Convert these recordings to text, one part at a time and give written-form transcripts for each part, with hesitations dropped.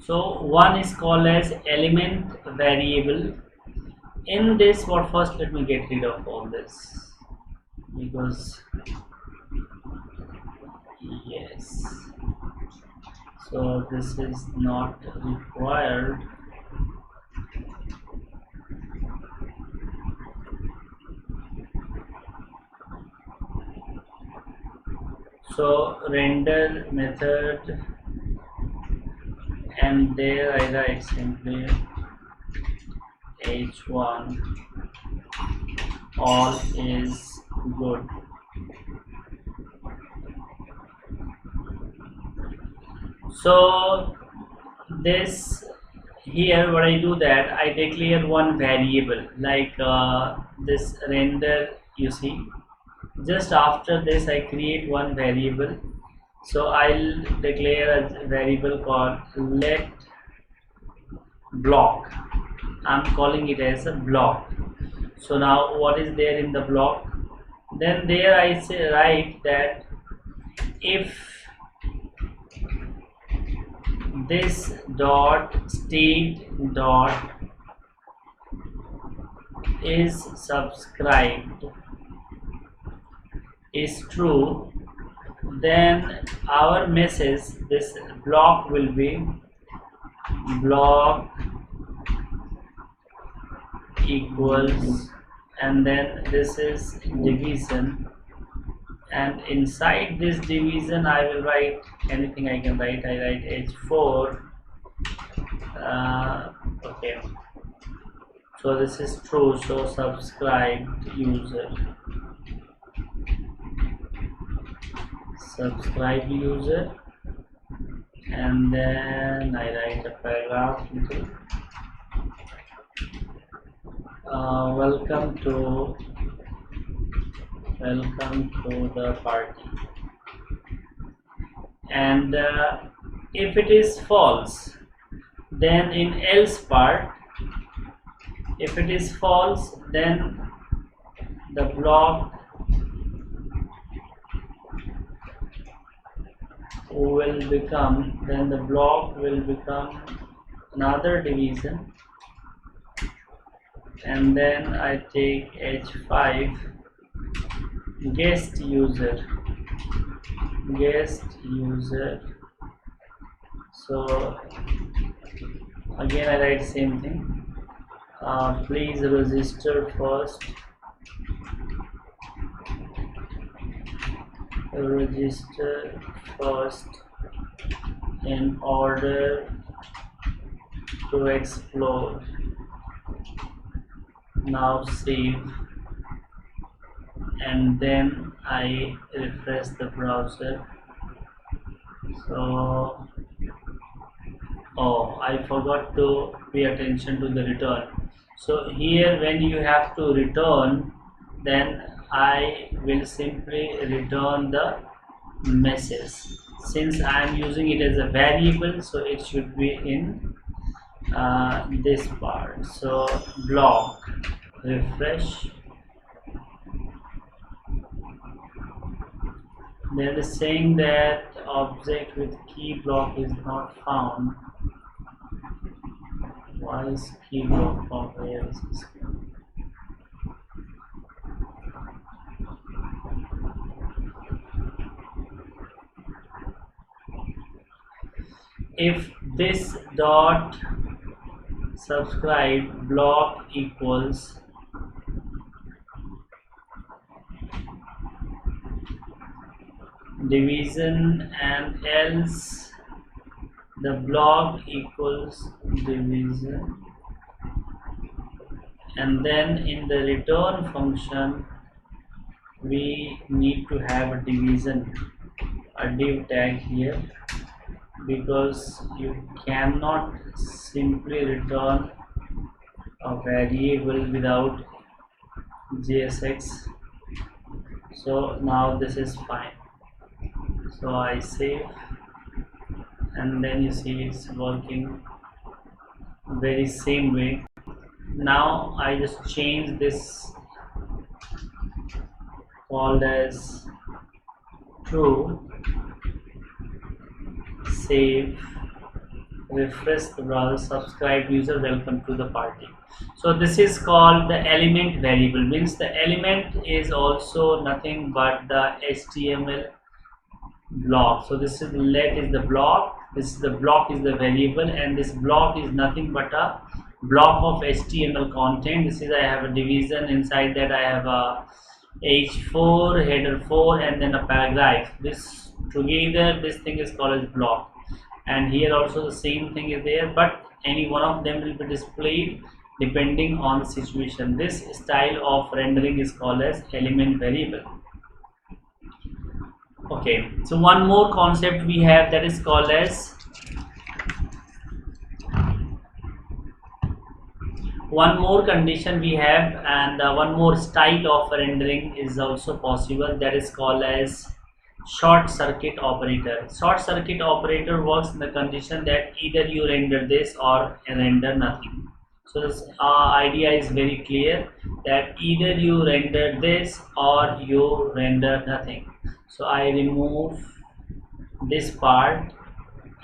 So one is called as element variable. In this, what first, let me get rid of all this, because yes, so this is not required. So render method, and there I write simply h1 all is good. So this here, what I do, that I declare one variable like this render. You see, just after this I create one variable. So I'll declare a variable called let block. I'm calling it as a block. So now what is there in the block? Then there I say write that if this dot state dot is subscribed is true, then our message, this block will be block equals, and then this is division, and inside this division I will write anything I can write. I write h4. Okay, so this is true, so subscribed user, and then I write a paragraph into welcome to the party. And if it is false, then in else part, if it is false, then the block will become another division, and then I take h5 guest user. So again I write same thing. Please register first. In order to explore. Now save, and then I refresh the browser. So I forgot to pay attention to the return. So here when you have to return, then I will simply return the message. Since I am using it as a variable, so it should be in this part. So block, refresh, then it is saying that object with key block is not found. Why is key block found? Where is this? If this dot subscribe block equals division, and else the block equals division, and then in the return function we need to have a division, a div tag here, because you cannot simply return a variable without JSX. So now this is fine. So I save, and then you see it's working very same way. Now I just change this called as true, save, refresh the browser. Subscribe user, welcome to the party. So this is called the element variable, means the element is also nothing but the HTML block. So this is let is the block, this is the block is the variable, and this block is nothing but a block of HTML content. This is, I have a division, inside that I have a h4 header 4 and then a paragraph. This together, this thing is called as block, and here also the same thing is there, but any one of them will be displayed depending on the situation. This style of rendering is called as element variable. Okay, so one more concept we have, that is called as one more condition we have, and one more style of rendering is also possible, that is called as short circuit operator. Short circuit operator works in the condition that either you render this or render nothing. So this idea is very clear, that either you render this or you render nothing. So I remove this part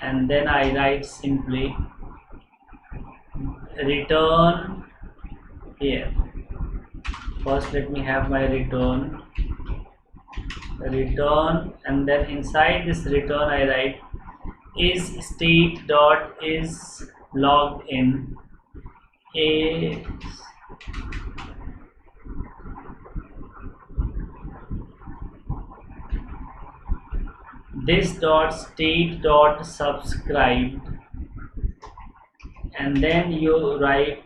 and then I write simply return here. First let me have my return, and then inside this return I write is state dot is logged in a this dot state dot subscribed, and then you write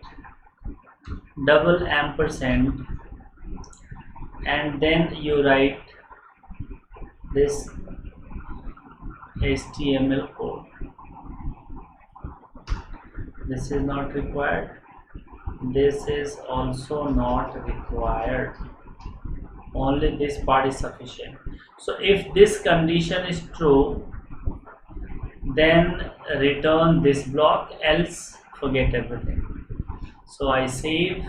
double ampersand, and then you write this HTML code. This is not required, this is also not required, only this part is sufficient. So if this condition is true, then return this block, else forget everything. So I save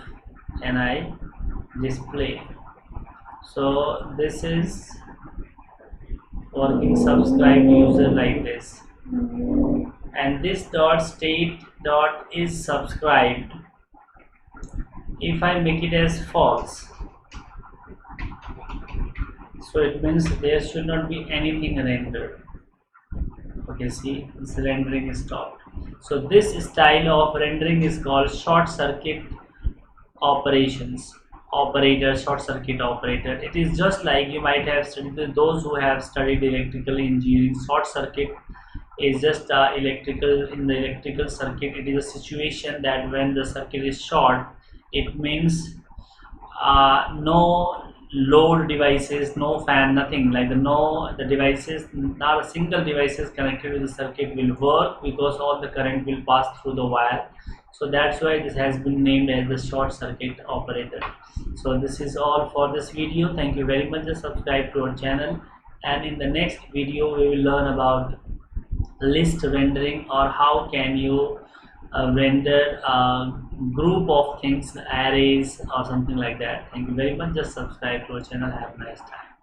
and I display. So this is working subscribe user like this, and this dot state dot is subscribed, if I make it as false, so it means there should not be anything rendered. Okay, see, this rendering is stopped. So this style of rendering is called short circuit operations operator, short circuit operator. It is just like you might have studied, those who have studied electrical engineering, short circuit is just electrical, in the electrical circuit it is a situation that when the circuit is short, it means no load devices, no fan, nothing like the devices, not a single device is connected to the circuit will work, because all the current will pass through the wire. So that's why this has been named as the short circuit operator. So this is all for this video. Thank you very much. Just subscribe to our channel, and in the next video we will learn about list rendering, or how can you render a group of things, arrays or something like that. Thank you very much. Just subscribe to our channel. Have a nice time.